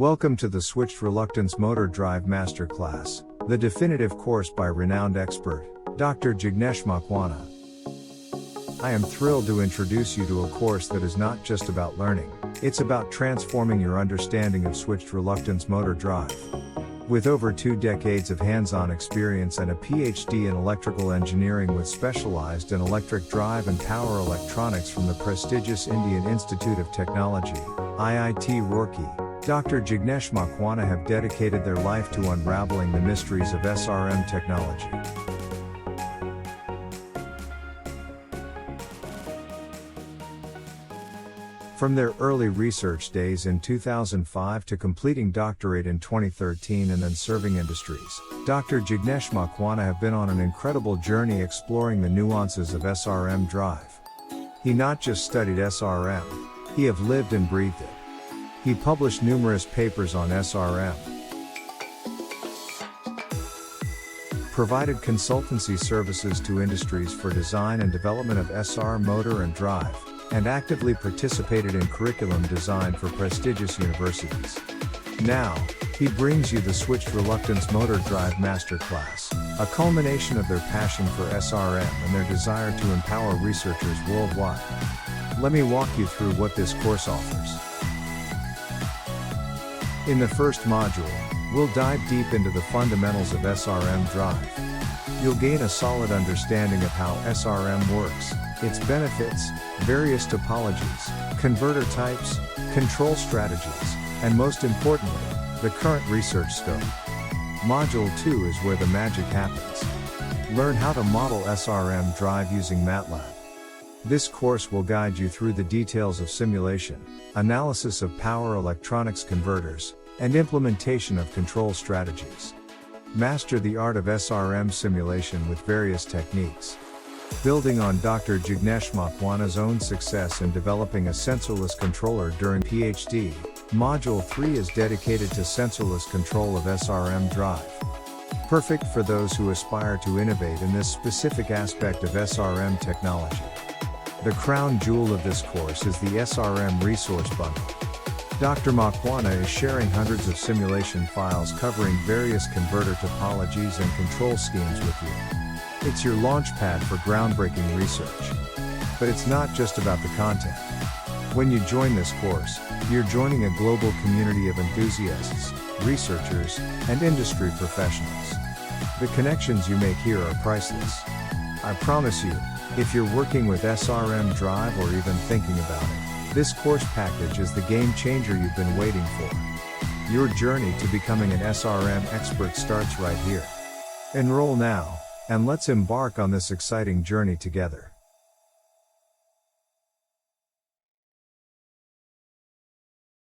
Welcome to the Switched Reluctance Motor Drive Masterclass, the definitive course by renowned expert, Dr. Jignesh Makwana. I am thrilled to introduce you to a course that is not just about learning, it's about transforming your understanding of switched reluctance motor drive. With over 2 decades of hands-on experience and a PhD in electrical engineering with specialized in electric drive and power electronics from the prestigious Indian Institute of Technology, IIR Roorkee, Dr. Jignesh Makwana have dedicated their life to unraveling the mysteries of SRM technology. From their early research days in 2005 to completing doctorate in 2013 and then serving industries, Dr. Jignesh Makwana have been on an incredible journey exploring the nuances of SRM drive. He not just studied SRM, he have lived and breathed it. He published numerous papers on SRM, provided consultancy services to industries for design and development of SR motor and drive, and actively participated in curriculum design for prestigious universities. Now, he brings you the Switched Reluctance Motor Drive Masterclass, a culmination of their passion for SRM and their desire to empower researchers worldwide. Let me walk you through what this course offers. In the first module, we'll dive deep into the fundamentals of SRM drive. You'll gain a solid understanding of how SRM works, its benefits, various topologies, converter types, control strategies, and most importantly, the current research scope. Module 2 is where the magic happens. Learn how to model SRM drive using MATLAB. This course will guide you through the details of simulation, analysis of power electronics converters, and implementation of control strategies. Master the art of SRM simulation with various techniques. Building on Dr. Jignesh Makwana's own success in developing a sensorless controller during PhD, Module 3 is dedicated to sensorless control of SRM drive. Perfect for those who aspire to innovate in this specific aspect of SRM technology. The crown jewel of this course is the SRM Resource Bundle. Dr. Makwana is sharing hundreds of simulation files covering various converter topologies and control schemes with you. It's your launchpad for groundbreaking research. But it's not just about the content. When you join this course, you're joining a global community of enthusiasts, researchers, and industry professionals. The connections you make here are priceless. I promise you, if you're working with SRM drive or even thinking about it, this course package is the game changer you've been waiting for. Your journey to becoming an SRM expert starts right here. Enroll now, and let's embark on this exciting journey together.